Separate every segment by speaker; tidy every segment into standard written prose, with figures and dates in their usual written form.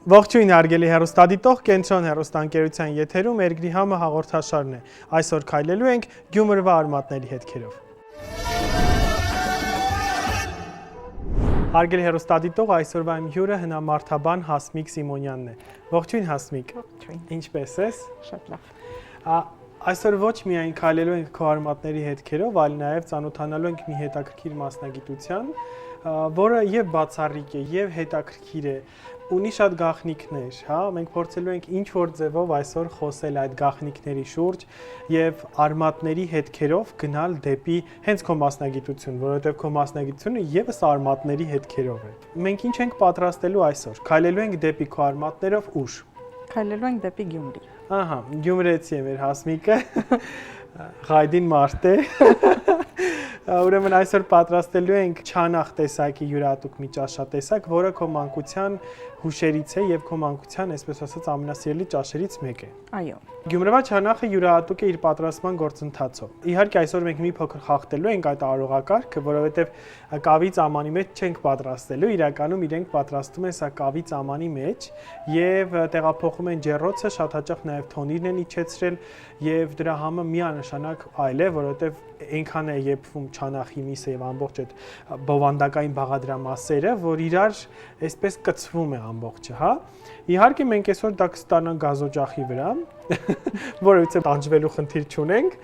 Speaker 1: Ողջույն հարգելի հեռուստադիտող, Կենտրոն հեռուստաընկերության եթերում Երկրի համը հաղորդաշարն է։ Այսօր քայլելու ենք Գյումրվա արմատների հետքերով։ Հարգելի հեռուստադիտող, այսօրվա իմ հյուրը հնամարդաբան Հասմիկ Սիմոնյանն է։ Ողջույն Հասմիկ։
Speaker 2: Ողջույն։
Speaker 1: Ինչպե՞ս ես։
Speaker 2: Շատ լավ։
Speaker 1: Այսօր ոչ միայն քայլելու ենք քո արմատների հետքերով, այլ նաև ծանոթանալու ենք մի հետաքրքիր մասնագիտության, որը եւ բացառիկ է, եւ հետաքրքիր է, ունի շատ գաղտնիքներ, հա, մենք փորձելու ենք ինչ որ ձևով այսօր խոսել այդ գաղտնիքների շուրջ եւ արմատների հետքերով գնալ դեպի հենց քո մասնագիտություն, որովհետեւ քո մասնագիտությունը եւս արմատների հետքերով է։ Մենք ինչ ենք պատրաստելու այսօր։ Քայլելու ենք դեպի քո արմատներով ուշ։
Speaker 2: Քայլելու ենք դեպի Գյումրի։
Speaker 1: Ահա, Գյումրեցի է մեր Հասմիկը։ Ղայդին մարդ է։ Ուրեմն այսօր պատրաստելու ենք չանախ տեսակի յուրահատուկ մի ճաշատեսակ, որը քո մանկության հուշերից է եւ քո մանկության, այսպես ասած, ամենասիրելի ճաշերից մեկը է։
Speaker 2: Այո։
Speaker 1: Գյումրվա չանախը յուրահատուկ է իր պատրաստման գործընթացով։ Իհարկե այսօր մենք մի փոքր խախտելու ենք այդ արարողակարգը, որովհետեւ կավի ծամանի մեջ չենք պատրաստելու, իրականում իրենք պատրաստում են սա կավի ծամանի մեջ եւ տեղափոխում են ջեռոցը, շատ հաճախ նաեւ թոնիրն են իջեցրել եւ դրա համը միանշանակ այլ է, որովհետեւ այնքան է եփվում չանախի միսը եւ ամբողջ այդ բովանդակային բաղադրամասերը, որ իրար այսպես կծվում է ամբողջը, հա։ Իհարկե մենք այսօր դա կստանանք գազօջախի վրա, որովհետեւ տանջվելու խնդիր չունենք,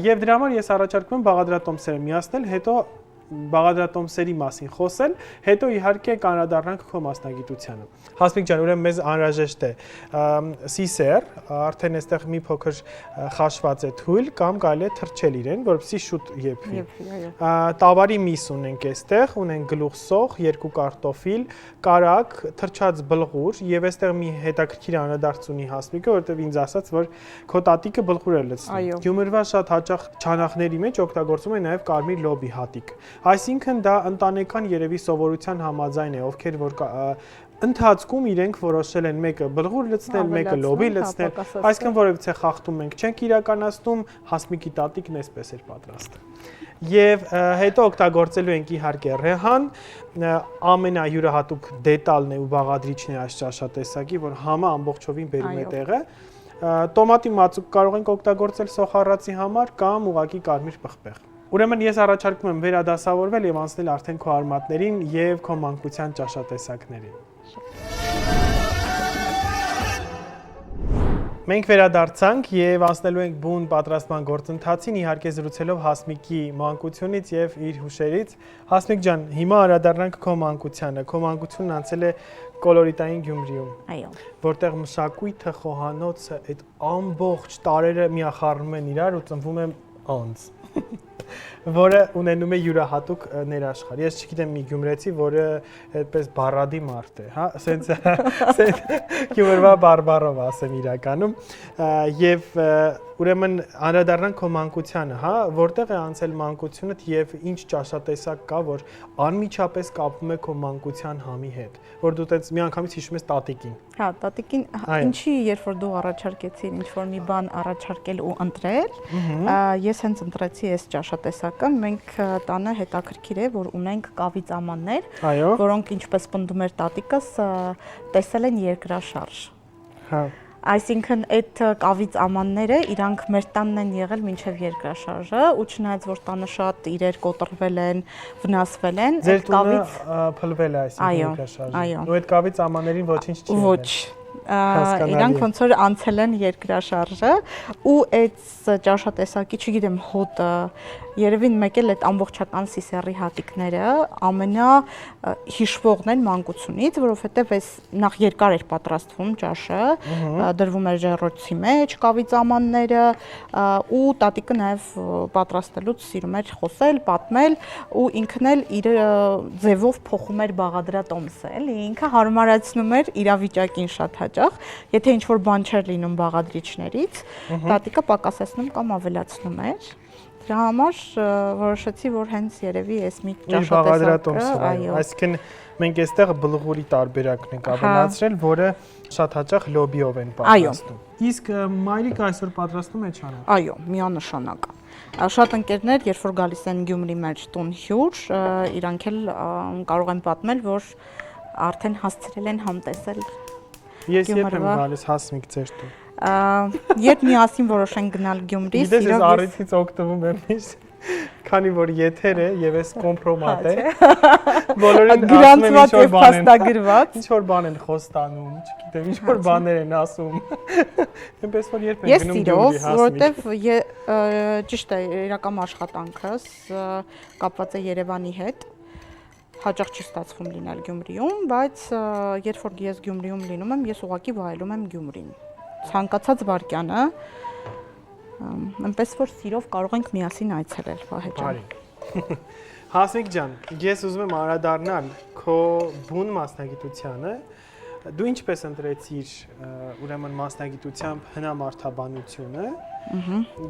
Speaker 1: եւ դրա համար ես առաջարկում եմ բաղադրատոմսերը միացնել, հետո բաղադրատոմսերի մասին խոսել, հետո իհարկե կանրադառնանք քո մասնագիտությանը։ Հասմիկ ջան, ուրեմն մեզ անհրաժեշտ է սիսեր, արդեն այստեղ մի փոքր խաշված է թույլ կամ կարելի է թրջել իրեն, որպեսզի շուտ եփվի։ Տավարի միս ունենք այստեղ, ունենք գլուխսող, 2 կարտոֆիլ, կարակ, թրջած բլղուր եւ այստեղ մի հետաքրքիր անդրադարձ ունի Հասմիկը, որովհետեւ ինձ ասաց, որ քո տատիկը բլղուր է լցնում։ Գյումրվա շատ հաճախ չանախների մեջ օգտագործում են նաեւ կարմիր լոբի հատիկ։ Այսինքն դա ընտանեկան երևի սովորության համաձայն է, ովքեր որ ընթացքում իրենք որոշել են մեկը բլղուր լցնել, մեկը լոբի լցնել, այսինքն որևիցե խախտում ենք չենք իրականացնում, Հասմիկի տատիկն էսպես էր պատրաստում։ Եվ հետո օգտագործելու ենք իհարկե ռեհան, ամենայուրահատուկ դետալն է ու բաղադրիչն է այս ճաշատեսակի, որ համը ամբողջովին բերում է տեղը։ Տոմատի մածուկ կարող ենք օգտագործել սոխառացի համար կամ ուղղակի կարմիր պղպեղ։ Ուրեմն ես առաջարկում եմ վերադասավորվել եւ անցնել արդեն քո արմատներին եւ քո մանկության ճաշատեսակներին։ Մենք վերադարձանք եւ անցնելու ենք բուն պատրաստման գործընթացին, իհարկե զրուցելով Հասմիկի մանկությունից եւ իր հուշերից։ Հասմիկ ջան, հիմա անդրադառնանք քո մանկությանը։ Քո մանկությունն անցել է կոլորիտային Գյումրիում։
Speaker 2: Այո։
Speaker 1: Որտեղ մշակույթը, խոհանոցը, այդ ամբողջ տարերը միախառնում են իրար ու ծնվում է անձ, որը ունենում է յուրահատուկ ներաշխար։ Ես չգիտեմ մի գյումրեցի, որը այդպես բառադի մարդ է, հա, սենց Գյումրվա բարբառով ասեմ իրականում, եւ ուրեմն անդրադառնանք քո մանկությանը, հա, որտեղ է անցել մանկությունդ եւ ինչ ճաշատեսակ կա, որ անմիջապես կապվում է քո մանկության համի հետ, որ դու տենց միանգամից հիշում ես տատիկին։
Speaker 2: Հա, տատիկին ինչի երբ որ դու առաջարկեցիր ինչ որ մի բան առաջարկել ու ընտրել, ես հենց ընտրեցի այս ճաշատեսակը, մենք տանը հետաքրքիր է, որ ունենք կավի ծամաններ, որոնք ինչպես պնդում էր տատիկս, տեսել են երկրաշարժ։ Հա։ Այսինքն այդ կավի ծամանները իրանք մեր տանն են եղել մինչև երկրաշարժը ու չնայած որ տանը շատ իրեր կոտրվել են, վնասվել են,
Speaker 1: այդ կավից փլվել է այսինքն երկրաշարժը։ Ու այդ կավի ծամաներին ոչինչ չի եղել։ Ոչ։
Speaker 2: Իրանք ոնց որ անցել են երկրաշարժը ու այդ ճաշատեսակի, չգիտեմ, հոտը, երևի մեկ էլ այդ ամբողջական սիսեռի հատիկները ամենա հիշվողն են մանկությունից, որովհետև այս նախ երկար էր պատրաստվում ճաշը, դրվում էր ջեռոցի մեջ կավի ծամանները ու տատիկը նաև պատրաստելուց սիրում էր խոսել, պատմել ու ինքն էլ իր ձևով փոխում էր բաղադրատոմսը, էլի ինքը հարմարացնում էր իրավիճակին շատ հաճախ, եթե ինչ-որ բան չէր լինում բաղադրիչներից, տատիկը պակասեցնում կամ ավելացնում էր։ Դրա համար որոշեցի, որ հենց երևի այս մի ճաշատեսակը,
Speaker 1: այսինքն մենք այստեղ բլղուրի տարբերակն ենք ավելացրել, որը շատ հաճախ լոբիով են պատրաստում։ Իսկ մայրիկը այսօր պատրաստում է չանախ։
Speaker 2: Այո, միանշանակ։ Շատ ընկերներ, երբ որ գալիս են Գյումրի մեջ տուն հյուր, իրանք էլ կարող են պատմել, որ արդեն հասցրել են համտեսել
Speaker 1: Ես երբ եմ գալիս Հասմիկ ձեր տուն։
Speaker 2: Երբ միասին որոշենք գնալ Գյումրի,
Speaker 1: Գիտես, ես առիթից օգտվում եմ միշտ, քանի որ եթեր է եւ էս կոմպրոմատ է։ Բոլորին
Speaker 2: գրանցված եւ փաստագրված։
Speaker 1: Ինչ որ բան են խոստանում, չգիտեմ, ինչ որ բաներ են ասում։ Այնպես որ երբ են գնում Գյումրի Հասմիկ։
Speaker 2: Ես որովհետեւ ճիշտ է, իրական աշխատանքս կապված է Երևանի հետ։ Հաճախ չի ստացվում լինել Գյումրիում, բայց երբ որ ես Գյումրիում լինում եմ, ես ուղղակի վայելում եմ Գյումրին։ Ցանկացած վարքյանը, այնպես որ սիրով կարող ենք միասին այցելել, Վահե ջան։
Speaker 1: Հասմիկ ջան, ես ուզում եմ անդրադառնալ քո բուն մասնագիտությանը։ Դու ինչպես ընտրեցիր ուրեմն մասնագիտությամբ հնամարդաբանությունը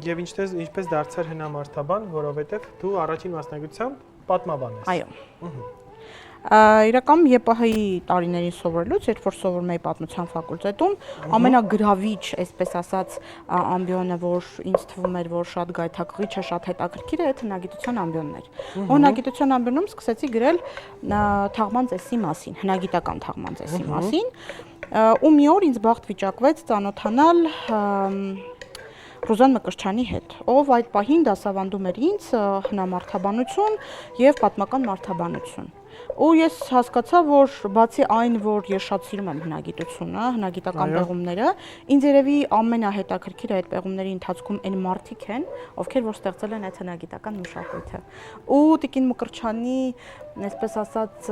Speaker 1: եւ ինչպես դարձար հնամարդաբան, որովհետեւ դու առաջին մասնագիտությամբ պատմաբան ես։
Speaker 2: Այո։ Իրական ԵՊՀ-ի տարիներին սովորելուց, երբ որ սովորում էի պատմության ֆակուլտետում, ամենագրավիչ, այսպես ասած, ամբիոնը, որ ինձ թվում էր, որ շատ գայթակղիչ է, շատ հետաքրքիր է, այդ հնագիտության ամբիոնն էր։ Հնագիտության ամբիոնում սկսեցի գրել թաղման ծեսի մասին, հնագիտական թաղման ծեսի մասին, ու մի օր ինձ բախտ վիճակվեց ծանոթանալ Ռուզան Մկրտչյանի հետ, ով այդ պահին դասավանդում էր ինձ հնամարդաբանություն եւ պատմական մարդաբանություն։ Ու ես հասկացա, որ բացի այն, որ ես շատ սիրում եմ հնագիտությունը, հնագիտական պեղումները, ինձ երևի ամենահետաքրքիրը այդ պեղումների ընթացքում այն մարդիկ են, ովքեր որ ստեղծել են այդ հնագիտական մշակույթը։ Ու Տիկին Մկրտչյանի, այսպես ասած,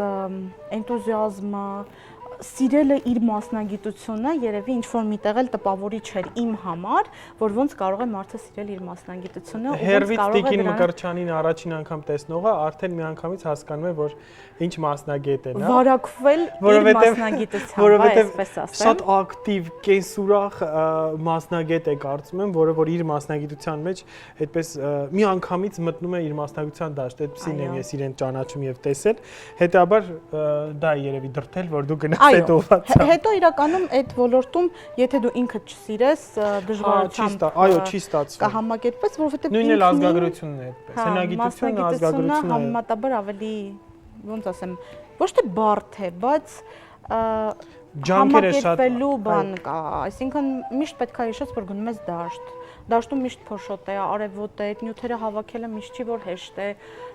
Speaker 2: էնտուզիազմը, սիրելը իր մասնագիտությունը երևի ինչ-որ միտեղ էլ տպավորիչ էր իմ համար, որ ոնց կարող է մարդը սիրել իր մասնագիտությունը ու ոնց կարող է
Speaker 1: Տիկին Մկրտչյանին առաջին անգամ տեսնողը արդեն միանգամից հասկանում է, որ ինչ մասնագետ է նա։
Speaker 2: Վարակվել իր մասնագիտությամբ, այսպես ասեմ։
Speaker 1: Շատ ակտիվ, կենսուրախ մասնագետ է կարծում եմ, որը իր մասնագիտության մեջ այդպես միանգամից մտնում է իր մասնագիտության դաշտ, այդպեսին եմ ես իրեն ճանաչում եւ տեսել։ Հետաբար դա է երևի դրթել, որ դու գնաս այդ ուղղությամբ։
Speaker 2: Հետո իրականում այդ ոլորտում, եթե դու ինքդ չսիրես, դժվարությամբ
Speaker 1: այո, չի ստացվում։
Speaker 2: Կհամակերպես, որովհետեւ
Speaker 1: նույնն էլ ազգագրությունն է այդպես։ Հնագիտությունը, ազգագրությունը
Speaker 2: համեմատաբար ավելի, ոնց ասեմ, ոչ թե բարդ է, բայց
Speaker 1: ջանքերը շատ
Speaker 2: համակերպելու բան կա, այսինքն միշտ պետք է հիշես, որ գնում ես դաշտ։ Դաշտում միշտ փոշոտ է, արևոտ է, այդ նյութերը հավաքելը միշտ չի որ հեշտ է։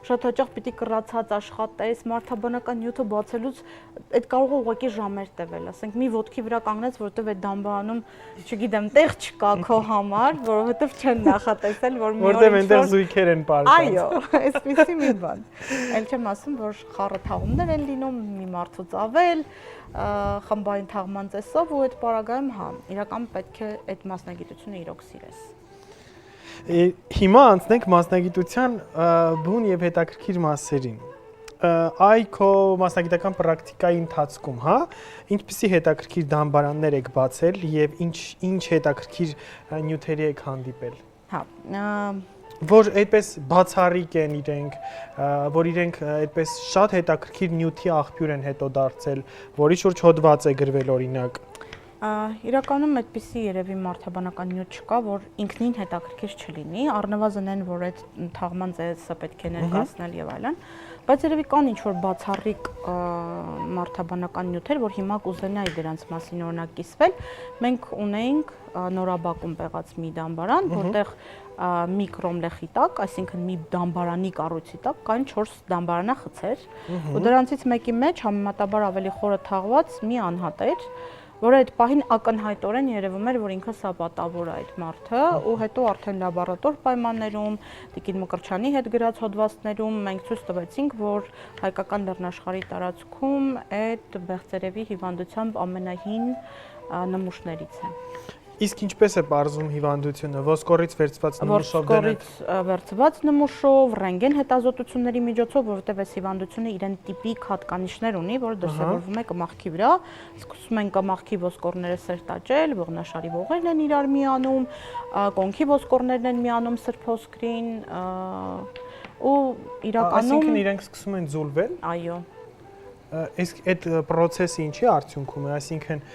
Speaker 2: Շատ հաճախ պիտի կռացած աշխատես, մարդաբանական նյութը բացելուց այդ կարող է ուղղակի ժամեր տևել, ասենք մի ոտքի վրա կանգնես, որովհետև այդ դամբարանում, չգիտեմ, տեղ չկա քո համար, որովհետև չեն նախատեսել, որ մի օր
Speaker 1: որտեղ այնտեղ զույգեր են պարզած։
Speaker 2: Այո, այսպեսի մի բան։ Էլ չեմ ասում, որ խառը թաղումներ են լինում, մի մարդուց ավել, խմբային թաղման ծեսով ու այդ պարագայում, հա, իրական պետք է այդ մասնագիտությունը իրոք սիրես։
Speaker 1: Հիմա անցնենք մասնագիտության բուն եւ հետաքրքիր մասերին։ Այ քո մասնագիտական պրակտիկայի ընթացքում, հա, ինչպիսի հետաքրքիր դամբարաններ եք բացել եւ ինչ հետաքրքիր նյութերի եք հանդիպել։
Speaker 2: Հա,
Speaker 1: որ այդպես բացառիկ են իրենք, որ իրենք այդպես շատ հետաքրքիր նյութի աղբյուր են հետո դարձել, որի շուրջ հոդված է գրվել օրինակ։
Speaker 2: Իրականում այդպիսի երևի մարդաբանական նյութ չկա, որ ինքնին հետաքրքիր չլինի, առնվազն են, որ այդ թաղման ծեսը պետք է ներկայացնել եւ այլն, բայց երևի կան ինչ-որ բացառիկ մարդաբանական նյութեր, որ հիմա կուզենայի դրանց մասին օրինակ կիսվել։ Մենք ունեինք Նորաբակում պեղած մի դամբարան, որտեղ մի կրոմլեխի տակ, այսինքն մի դամբարանի կառույցի տակ կային 4 դամբարանախցեր, ու դրանցից մեկի մեջ համեմատաբար ավելի խորը թաղված մի անհատ էր, որը այդ պահին ակնհայտորեն երևում էր, որ ինքը սապատավոր է այդ մարդը, ու հետո արդեն լաբորատոր պայմաններում, Տիկին Մկրտչյանի հետ գրած հոդվածներում մենք ցույց տվեցինք, որ հայկական լեռնաշխարհի տարածքում այդ բեղձերևի հիվանդությամբ ամենահին նմուշներից է։
Speaker 1: Իսկ ինչպես է բարձում հիվանդությունը, ոսկորից վերցված նմուշով
Speaker 2: Ոսկորից վերցված նմուշով, ռենտգեն հետազոտությունների միջոցով, որովհետև այս հիվանդությունը իրեն տիպիկ հատկանիշներ ունի, որը դրսևորվում է կմախքի վրա, սկսում են կմախքի ոսկորները սրտաճել, ողնաշարի ողերն են իրար միանում, կոնքի ոսկորներն են միանում սրբոսկրին, ու իրականում
Speaker 1: այսինքն իրենք սկսում են ձուլվել։
Speaker 2: Այո։
Speaker 1: Իսկ այդ process-ը ինչի արդյունքում է, այսինքն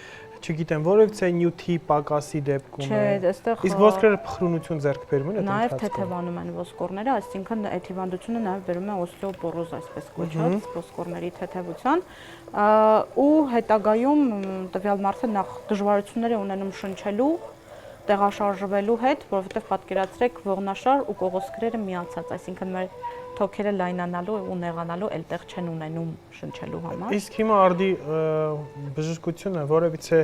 Speaker 1: չգիտեմ, որևէ նյութի պակասի դեպքում է։
Speaker 2: Չէ, այստեղ
Speaker 1: Իսկ ոսկորները փխրունություն ձեռք բերում են այդ
Speaker 2: նաև
Speaker 1: ընթացքում։
Speaker 2: թեթևանում են ոսկորները, այսինքն այդ հիվանդությունը նաև բերում է օստեոպորոզ, այսպես կոչված, ոսկորների թեթևության, ու հետագայում տվյալ մարդը նախ դժվարություններ է ունենում շնչելու, տեղաշարժվելու հետ, որովհետև պատկերացրեք ողնաշար ու կողոսկրերը միացած, այսինքն մեր թոքերը լայնանալու ու նեղանալու այլտեղ չեն ունենում շնչելու համար։
Speaker 1: Իսկ հիմա արդի բժշկությունը որևիցե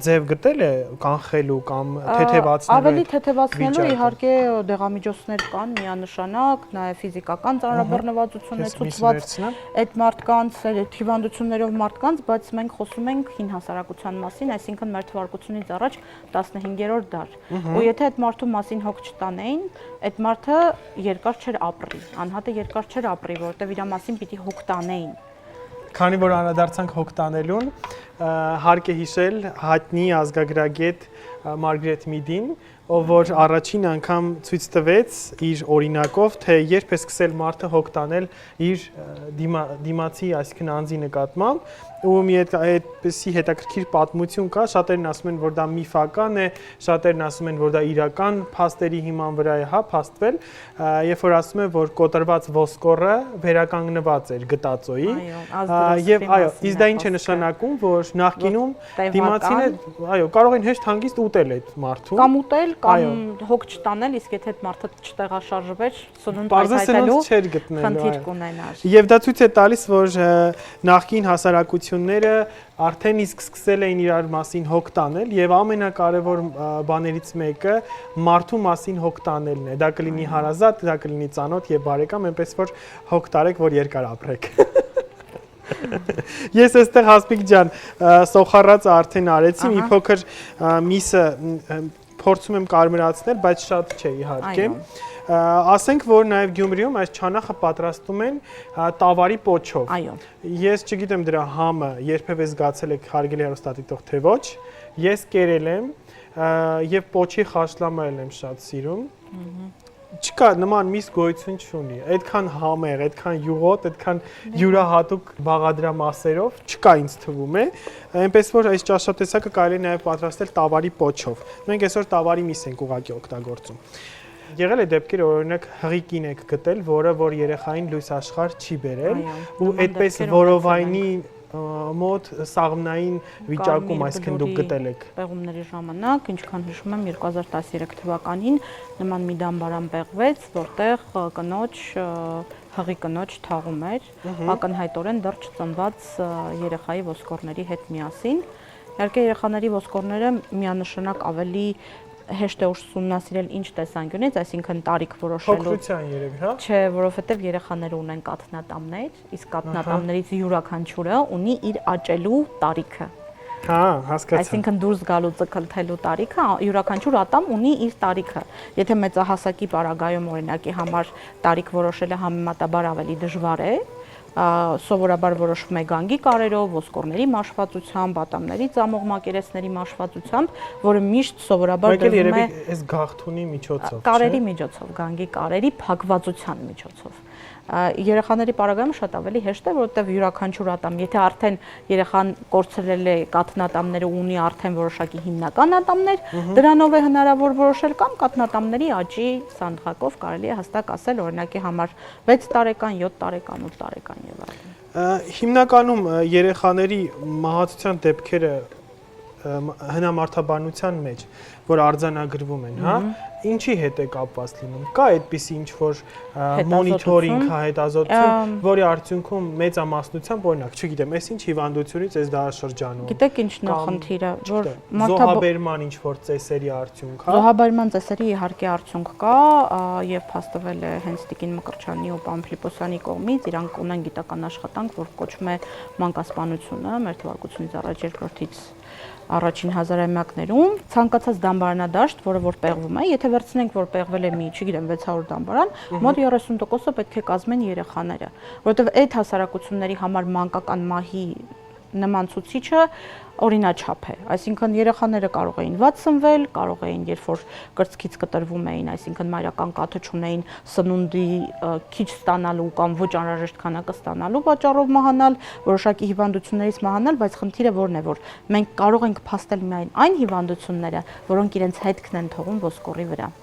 Speaker 1: ձև գտել է կանխելու կամ թեթևացնելու։
Speaker 2: Ավելի թեթևացնելու իհարկե դեղամիջոցներ կան միանշանակ, նաև ֆիզիկական ծանրաբեռնվածություն է ցուցված այդ մարդկանց, այդ հիվանդություններով մարդկանց, բայց մենք խոսում ենք հին հասարակության մասին, այսինքն մեր թվարկությունից առաջ 15-րդ դար։ Ու եթե այդ մարդու մասին հոգ չտանեին, այդ մարդը երկար չէր ապրի, անհատը երկար չէր ապրի, որովհետև իր մասին պիտի հոգ տանեին։
Speaker 1: Քանի որ անդրադարձանք հոգ տանելուն, հարկ է հիշել հայտնի ազգագրագետ Մարգարետ Միդին, ով որ առաջին անգամ ցույց տվեց իր օրինակով, թե երբ է սկսել մարդը հոգ տանել իր դիմացի, այսինքն անձի նկատմամբ, ու մի այդպիսի հետաքրքիր պատմություն կա, շատերն ասում են, որ դա միֆական է, շատերն ասում են, որ դա իրական փաստերի հիման վրա է, հա, փաստվել, երբ որ ասում են, որ կոտրված ոսկորը վերականգնված էր գտածոյի, եւ այո, իսկ դա ինչ է նշանակում, որ նախկինում դիմացինը, այո, կարող են հեշտ հանգիստ ուտել այդ մարդուն,
Speaker 2: կամ ուտել, կամ հոգ չտանել, իսկ եթե այդ մարդը չտեղաշարժվեր, սնունդ հայթայթելու խնդիր կունենար։
Speaker 1: Եվ դա ցույց է տալիս, որ նախկին հասարակությունները արդեն իսկ սկսել էին իրար մասին հոգ տանել եւ ամենակարևոր բաներից մեկը մարդու մասին հոգ տանելն է։ Դա կլինի հարազատ, դա կլինի ծանոթ եւ բարեկամ, այնպես որ հոգ տարեք, որ երկար ապրեք։ Ես այստեղ Հասմիկ ջան, սոխառածը արդեն արեցի, մի փոքր միսը փորձում եմ կարմրացնել, բայց շատ չէ իհարկե։ Ասենք, որ նաև Գյումրիում այս չանախը պատրաստում են տավարի պոչով։
Speaker 2: Այո։
Speaker 1: Ես չգիտեմ դրա համը երբևէ զգացել եք հարգելի հեռուստադիտող թե ոչ։ Ես կերել եմ եւ պոչի խաշլամայել եմ շատ սիրում։ Չկա նման միս գոյություն չունի։ Այդքան համեղ, այդքան յուղոտ, այդքան յուրահատուկ բաղադրամասերով չկա ինձ թվում է։ Այնպես որ այս ճաշատեսակը կարելի է նաև պատրաստել տավարի պոչով։ Մենք այսօր տավարի միս ենք ուղղակի օգտագործում։ Եղել է դեպքեր, օրինակ հղի կին եք գտել, որը որ երեխային լույս աշխարհ չի բերել, ու այդպես որովայնի մոտ սաղմնային վիճակում, այսինքն դուք գտել եք։
Speaker 2: Պեղումների ժամանակ, ինչքան հիշում եմ, 2013 թվականին նման մի դամբարան պեղվեց, որտեղ հղի կնոջ թաղում էր, ակնհայտորեն դեռ չծնված երեխայի ոսկորների հետ միասին։ Իհարկե երեխաների ոսկորները միանշանակ ավելի հեշտ է ուսումնասիրել ինչ տեսանկյունից, այսինքն տարիք որոշելու։
Speaker 1: Փոքրության երևի, հա։
Speaker 2: Չէ, որովհետև երեխաները ունեն կաթնատամներ, իսկ կաթնատամներից յուրաքանչյուրը ունի իր աճելու տարիքը։
Speaker 1: Հա, հասկացա։
Speaker 2: Այսինքն դուրս գալու ցկլթելու տարիքը, յուրաքանչյուր ատամ ունի իր տարիքը։ Եթե մեծահասակի պարագայում օրինակի համար տարիք որոշելը համեմատաբար ավելի դժվար է, սովորաբար որոշվում է գանգի կարերով, ոսկորների մաշվածությամբ, ատամների ծամող մակերեսների մաշվածությամբ, որը միշտ սովորաբար դրվում է
Speaker 1: այս գաղթունի միջոցով,
Speaker 2: կարերի միջոցով, գանգի կարերի փակվածության միջոցով։ Երեխաների պարագայում շատ ավելի հեշտ է, որովհետև յուրաքանչյուր ատամ, եթե արդեն երեխան կորցրել է կաթնատամները ու ունի արդեն որոշակի հիմնական ատամներ, դրանով է հնարավոր որոշել կամ կաթնատամների աճի սանդղակով կարելի է հստակ ասել, օրինակի համար 6 տարեկան, 7 տարեկան, 8 տարեկան եւ այլն։
Speaker 1: Հիմնականում երեխաների մահացության դեպքերը հնամարդաբանության մեջ, որ արձանագրվում են, հա, ինչի հետ է կապված լինում։ Կա այդպիսի ինչ որ մոնիթորինգ, հետազոտություն, որի արդյունքում մեծամասնությամբ, օրինակ, չգիտեմ, այս ինչ հիվանդությունից էս դարաշրջանում։
Speaker 2: Գիտեք ինչն է խնդիրը, որ
Speaker 1: զոհաբերման ինչ որ ծեսերի արդյունք, հա։
Speaker 2: Զոհաբերման ծեսերի իհարկե արդյունք կա եւ փաստվել է հենց Տիկին Մկրտչյանի ու պարոն Ֆիլիպոսյանի կողմից, իրանք ունեն գիտական աշխատանք, որ կոչվում է մանկասպանությունը, մեր թվարկությունից առաջ երկրորդից առաջին հազարամյակներում ցանկացած դամբարանադաշտ, որը որ պեղվում է, եթե վերցնենք, որ պեղվել է մի, չգիտեմ, 600 դամբարան, մոտ 30%-ը պետք է կազմեն երեխաները, որովհետև այդ հասարակությունների համար մանկական մահի նման ցուցիչը օրինաչափ է, այսինքն երեխաները կարող էին վատ սնվել, կարող էին երբ որ կրծքից կտրվում էին, այսինքն մայրական կաթը չունեին, սնունդի քիչ ստանալու կամ ոչ անհրաժեշտ քանակը ստանալու պատճառով մահանալ, որոշակի հիվանդություններից մահանալ, բայց խնդիրը որն է, որ մենք կարող ենք փաստել միայն այն հիվանդությունները, որոնք իրենց հետքն են թողում ոսկորի վրա։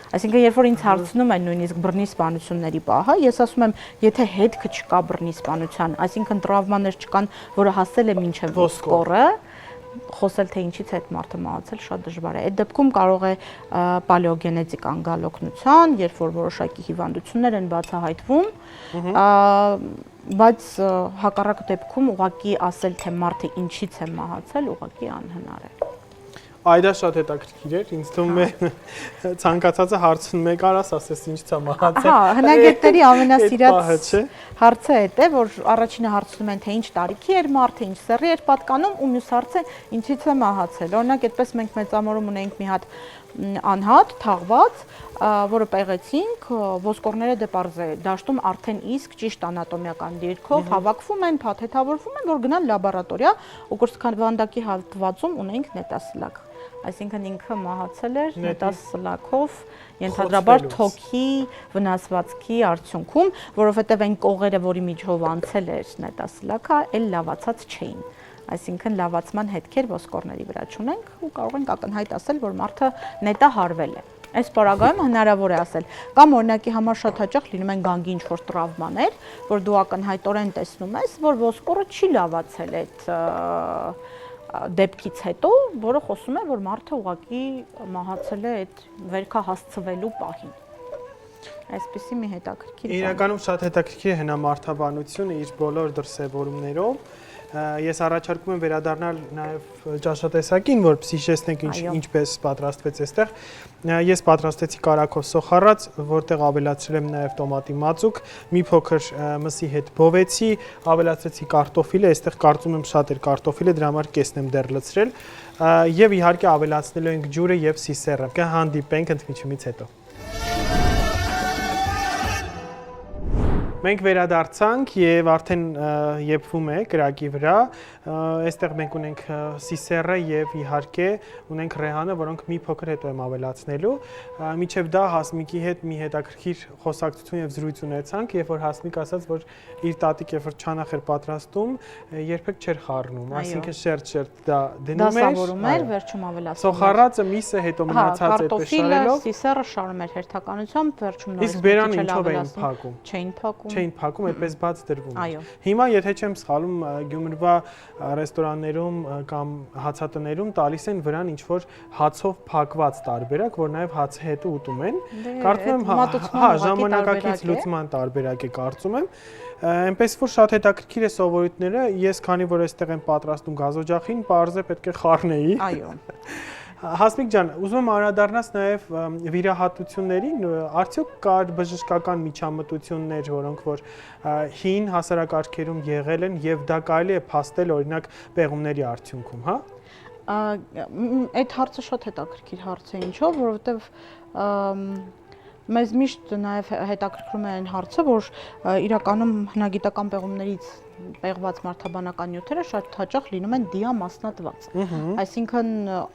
Speaker 2: Այսինքն երբ որ ինձ հարցնում են նույնիսկ բռնի սպանությունների պահը, ես ասում եմ, եթե հետքը չկա բռնի սպանության, այսինքն տրավմաներ չկան, որը հասել է մինչև ոսկորը, խոսել թե ինչից է այդ մարդը մահացել շատ դժվար է։ Այդ դեպքում կարող է պալեոգենետիկան գալ օգնության, երբ որ որոշակի հիվանդություններ են բացահայտվում, բայց հակառակ դեպքում ուղղակի ասել թե մարդը ինչից է մահացել, ուղղակի անհնար է։
Speaker 1: Այ դա շատ հետաքրքիր էր, ինձ թվում է ցանկացածը հարցն մեկ արած ասես ինչից է մահացել։
Speaker 2: Հա, հնագետների ամենասիրած հարցը այդ է, որ առաջինը հարցնում են թե ինչ տարիքի էր մարդը, ինչ սեռի էր պատկանում, ու մյուս հարցը ինչից է մահացել։ Օրինակ, այդպես մենք մեծամորում ունենք մի հատ անհատ, թաղված, որը պեղեցինք, ոսկորները դեպարզ է դաշտում արդեն իսկ ճիշտ անատոմիական դիրքով հավաքվում են, փաթեթավորվում են, որ գնան լաբորատորիա ու կրծքավանդակի հատվածում ունենք նետասլակ։ Այսինքն ինքը մահացել էր նետասլակով, ենթադրաբար թոքի վնասվածքի արդյունքում, որովհետև այն կողերը, որի միջով անցել էր նետասլակը, այլ լավացած չէին։ Այսինքն լավացման հետքեր ոսկորների վրա չունենք ու կարող ենք ակնհայտ ասել, որ մարդը նետահարվել է։ Այս պարագայում հնարավոր է ասել, կամ օրինակի համար շատ հաճախ լինում են գանգի ինչ-որ տրավմաներ, որ դու ակնհայտորեն տեսնում ես, որ ոսկորը չի լավացել այդ դեպքից հետո, որը խոսում է, որ մարդը ուղղակի մահացել է այդ վերքահասցվելու պահին։ Այսպեսի մի հետաքրքիր։
Speaker 1: Իրականում շատ հետաքրքիր է հնամարդաբանությունը իր բոլոր դրսևորումներով։ Ես առաջարկում եմ վերադառնալ նաև ճաշատեսակին, որպեսզի հիշեցնենք ինչպես պատրաստվեց այստեղ։ Ես պատրաստեցի կարագով սոխառած, որտեղ ավելացրել եմ նաև տոմատի մածուկ, մի փոքր մսի հետ բովեցի, ավելացրեցի կարտոֆիլը, այստեղ կարծում եմ շատ էր կարտոֆիլը, դրա համար կեսն եմ դեռ լցրել, եւ իհարկե ավելացնելու ենք ջուրը եւ սիսեռը։ Կհանդիպենք ընդմիջումից հետո։ Մենք վերադարձանք եւ արդեն եփվում է կրակի վրա, այստեղ մենք ունենք սիսեռը եւ իհարկե ունենք ռեհանը, որոնք մի փոքր հետո եմ ավելացնելու։ Միջև դա Հասմիկի հետ մի հետաքրքիր խոսակցություն եւ զրույց ունեցանք, երբ որ Հասմիկ ասաց, որ իր տատիկ երբ որ չանախ էր պատրաստում, երբեք չէր խառնում, այսինքն շերտ դա դնում էր,
Speaker 2: դասավորում էր, վերջում ավելացնում։
Speaker 1: Սոխառածը միսը հետո մնացած է պեշարելով,
Speaker 2: սիսեռը շարում էր հերթականությամբ, վերջում
Speaker 1: նորից իսկ բերանը ինչով էին փակում։
Speaker 2: Չէին
Speaker 1: փակում, այդպես բաց դրվում
Speaker 2: էր։
Speaker 1: Հիմա եթե չեմ սխալում, Գյումրվա ռեստորաններում կամ հացատներում տալիս են վրան ինչ-որ հացով փակված տարբերակ, որ նաև հացի հետ ուտում են։ Կարծում եմ, հա, ժամանակակից լուծման տարբերակ է, կարծում եմ։ Այնպես որ շատ հետաքրքիր է սովորույթները, ես քանի որ այստեղ եմ պատրաստում գազօջախին, պարզ է պետք է խառնեի։
Speaker 2: Այո։
Speaker 1: Հասմիկ ջան, ուզում եմ անդրադառնաս նաև վիրահատություններին, արդյոք կար բժշկական միջամտություններ, որոնք որ հին հասարակարգերում եղել են եւ դա կարելի է փաստել օրինակ պեղումների արդյունքում, հա?
Speaker 2: Այդ հարցը շատ հետաքրքիր հարց է, ինչով, որովհետեւ մեզ միշտ նաև հետաքրքրում է այն հարցը, որ իրականում հնագիտական պեղումներից պեղված մարդաբանական նյութերը շատ հաճախ լինում են դիամասնատված։ Այսինքն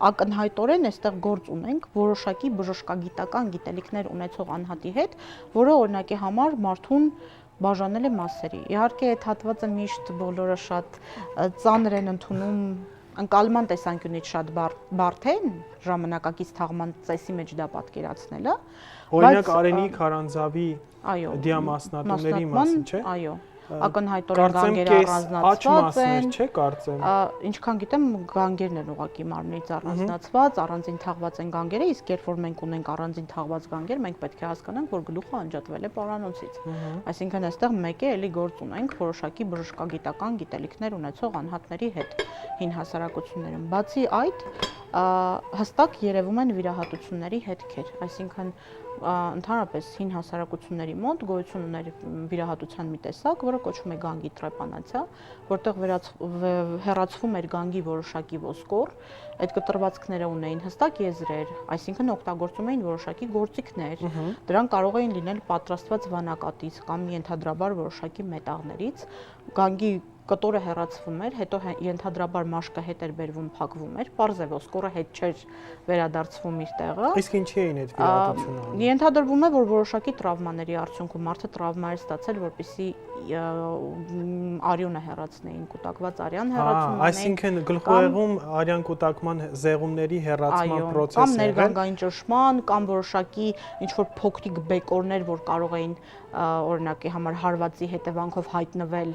Speaker 2: ակնհայտորեն այստեղ գործ ունենք որոշակի բժշկագիտական գիտելիքներ ունեցող անհատի հետ, որը օրինակի համար մարդուն բաժանել է մասերի։ Իհարկե այդ հատվածը միշտ բոլորը շատ ծանր են ընդունում, ընկալման տեսանկյունից շատ բարդ է ժամանակակից թաղման ծեսի մեջ դա պատկերացնելը։
Speaker 1: Օրինակ Արենի Քարանձավի դիամասնատումների մասին, չէ՞։
Speaker 2: Այո։ Ակնհայտորեն գանգերը առանձնացված են,
Speaker 1: չէ, կարծեմ։
Speaker 2: Ինչքան գիտեմ, գանգերն են ուղղակի մարմնից առանձնացված, առանձին թաղված են գանգերը, իսկ երբ որ մենք ունենք առանձին թաղված գանգեր, մենք պետք է հասկանանք, որ գլուխը անջատվել է պարանոցից։ Այսինքն այստեղ մեկ է էլի գործ ունենք որոշակի բժշկագիտական գիտելիքներ ունեցող անհատների հետ հին հասարակություններում։ Բացի այդ, հստակ երևում են վիրահատությունների հետքեր, այսինքն ընդհանրապես հին հասարակությունների մոտ գոյություն ուներ վիրահատության մի տեսակ, որը կոչվում է գանգի տրեպանացիա, որտեղ հեռացվում էր գանգի որոշակի ոսկոր, այդ կտրվածքները ունեին հստակ եզրեր, այսինքն օգտագործում էին որոշակի գործիքներ, դրանք կարող էին լինել պատրաստված վանակատից կամ ենթադրաբար որոշակի մետաղներից, գանգի կտորը հեռացվում էր, հետո ենթադրաբար մաշկը հետ էր բերվում, փակվում էր, պարզ է ոսկորը հետ չէր վերադարձվում իր տեղը։
Speaker 1: Իսկ ինչի էին այդ վիրահատությունը անում։
Speaker 2: Ենթադրվում է, որ որոշակի տրավմաների արդյունքում մարդը տրավմա էր ստացել, որպեսզի արյունը հեռացնեին, կուտակված արյան հեռացում անեին։
Speaker 1: Այսինքն գլխուեղում արյան կուտակման զեղումների հեռացման process-ը
Speaker 2: կամ ներգանգային ճնշման, կամ որոշակի ինչ-որ փոքրիկ բեկորներ, որ կարող էին օրինակի համար հարվածի հետևանքով հայտնվել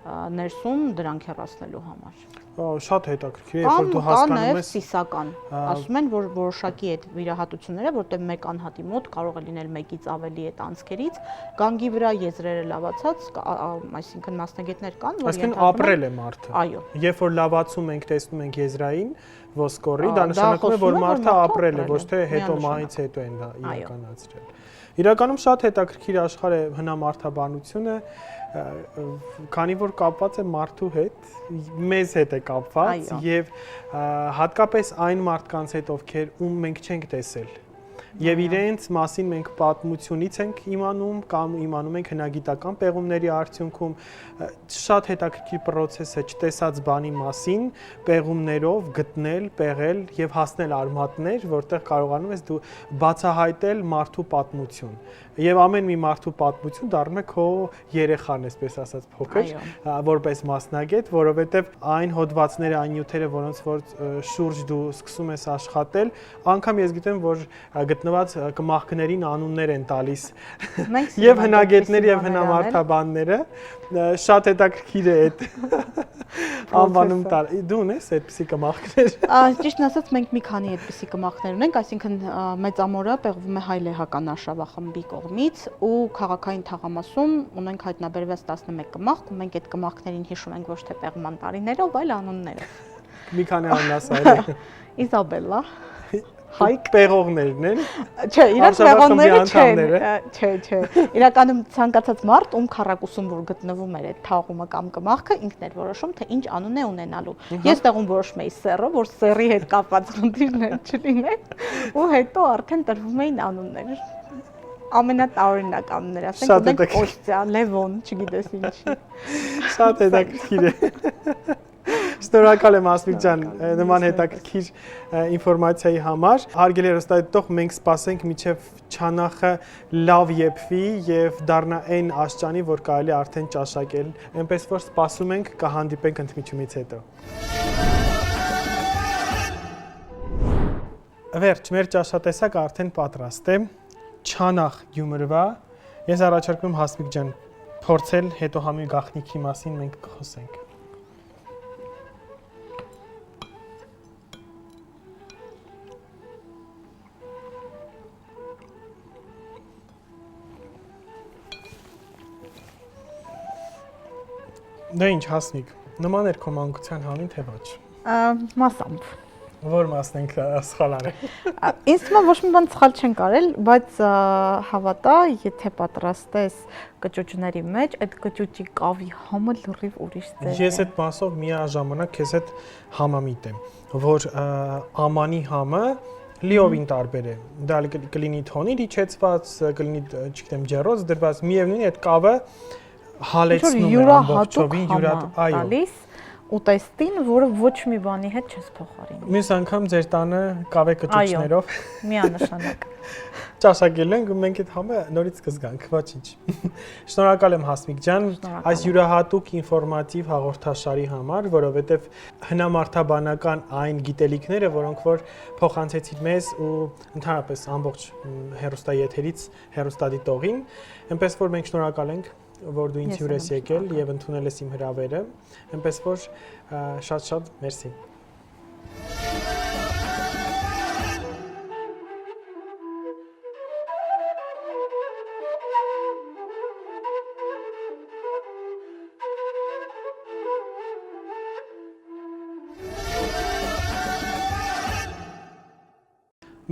Speaker 2: ներսում, դրանք հեռացնելու համար։
Speaker 1: Շատ հետաքրքիր է, որ դու հասկանում ես
Speaker 2: սիսական։ Ասում են, որ որոշակի այդ վիրահատությունները, որտեղ մեկ անհատի մոտ կարող է լինել մեկից ավելի այդ անցքերից, գանգի վրա եզրերը լավացած, այսինքն մասնագետներ կան, որ
Speaker 1: այսինքն ապրել է մարդը։
Speaker 2: Այո։
Speaker 1: Երբ որ լավացում ենք, տեսնում ենք եզրային ոսկորի, դա նշանակում է, որ մարդը ապրել է, ոչ թե հետո մահից հետո են դա իրականացրել։ Իրականում շատ հետաքրքիր աշխարհ է հնամարդաբանությունը, քանի որ կապված է մարդու հետ, մեզ հետ է կապված եւ հատկապես այն մարդկանց հետ, ում մենք չենք տեսել։ Եվ իրենց մասին մենք պատմությունից ենք իմանում կամ իմանում ենք հնագիտական պեղումների արդյունքում շատ հետաքրքիր process է չտեսած բանի մասին պեղումներով գտնել, պեղել եւ հասնել արմատներ, որտեղ կարողանում ես դու բացահայտել մարդու պատմություն։ Եվ ամեն մի մարդու պատմություն դառնում է քո երեխան, այսպես ասած, փոքր, որպես մասնագետ, որովհետեւ այն հոդվածները, այն նյութերը, որոնց որ շուրջ դու սկսում ես աշխատել, անգամ ես գիտեմ, որ գտնված կմախքներին անուններ են տալիս եւ հնագետներ եւ հնամարդաբանները, շատ հետաքրքիր է այդ անվանում տալ։ Դու ունես այդպիսի կմախքներ։
Speaker 2: Ճիշտն ասած, մենք մի քանի այդպիսի կմախքներ ունենք, այսինքն մեծամորը պեղվում է հայ լեհական արշավախմբի կողմից ու քաղաքային թաղամասում ունենք հայտնաբերված 11 կմախք, ու մենք այդ կմախքներին հիշում ենք ոչ թե պեղման տարիներով, այլ անուններով։
Speaker 1: Մի քանի անուն ասա։
Speaker 2: Իզաբելլա,
Speaker 1: Հայկ պեղողներն են։
Speaker 2: Չէ, իրանք պեղողները չեն։ Չէ։ Իրականում ցանկացած մարդ, ում քառակուսում որ գտնվում էր այդ թաղումը կամ կմախքը, ինքն էր որոշում, թե ինչ անուն է ունենալու։ Ես տեղում որոշում էի սեռը, որ սեռի հետ կապված խնդիրներ չլինեն, ու հետո արդեն տրվում էին անուններ։ Ամենատարօրինակ անուններ, ասենք ունենք Կոստյա, Լևոն, չգիտես ինչի։
Speaker 1: Շատ հետաքրքիր է։ Շնորհակալ եմ Ասմիկ ջան նման հետաքրքիր ինֆորմացիայի համար։ Հարգելի հեռուստադիտող, մենք սպասենք մինչև Չանախը լավ եփվի եւ դառնա այն աշճանի, որ կարելի արդեն ճաշակել։ Այնպես որ սպասում ենք, կհանդիպենք ընդմիջումից հետո։ Վերջ, մեր ճաշատեսակը արդեն պատրաստ է։ Չանախ Գյումրվա։ Ես առաջարկում եմ Հասմիկ ջան փորձել, հետո համի գաղտնիքի մասին մենք կխոսենք։ Դա ինչ Հասմիկ, նման էր քո մանկության համին թե ոչ։
Speaker 2: Մասամբ։
Speaker 1: Որ մասն ենք սխալ արել։
Speaker 2: Ինձ թվում է ոչ մի բան սխալ չեն կարել, բայց հավատա, եթե պատրաստես կճուճների մեջ, այդ կճուճի կավի համը լրիվ ուրիշ ձև է։
Speaker 1: Ես այդ մասով միաժամանակ քեզ հետ համամիտ եմ, որ ամանի համը լիովին տարբեր է։ Դա կլինի թոնիր իջեցված, կլինի, չգիտեմ, ջեռոց դրված, միևնույն է այդ կավը հալեցնում է ամբողջովին
Speaker 2: յուրահատուկ ուտեստին, որը ոչ մի բանի հետ չես փոխարինում։
Speaker 1: Մյուս անգամ ձեր տանը կավե կճուճներով
Speaker 2: միանշանակ
Speaker 1: ճաշակելու ենք ու մենք այդ համը նորից կզգանք, ոչինչ։ Շնորհակալ եմ Հասմիկ ջան այս յուրահատուկ ինֆորմատիվ հաղորդաշարի համար, որովհետև հնամարդաբանական այն գիտելիքները, որոնք որ փոխանցեցիք մեզ ու ընդհանրապես ամբողջ հեռուստաեթերից հեռուստադիտողին, այնպես որ մենք շնորհակալ ենք որ դու ինձ հյուր ես եկել եւ ընդունել ես իմ հրավերը, այնպես որ շատ մերսի։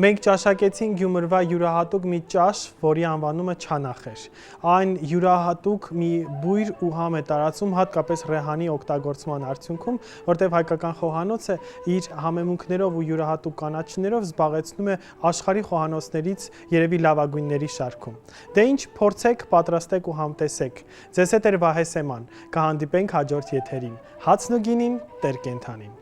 Speaker 1: Մենք ճաշակեցինք Գյումրվա յուրահատուկ մի ճաշ, որի անվանումը Չանախ էր։ Այն յուրահատուկ մի բույր ու համ է տարածում հատկապես ռեհանի օգտագործման արդյունքում, որտեղ հայկական խոհանոցը իր համեմունքներով ու յուրահատուկ կանաչիներով զբաղեցնում է աշխարհի խոհանոցներից երևի լավագույնների շարքում։ Դե ինչ, փորձեք, պատրաստեք ու համտեսեք։ Ձեզ հետ էր Վահե Սեման։ Կհանդիպենք հաջորդ եթերին։ Հացն ու գինին, Տեր կենթանին։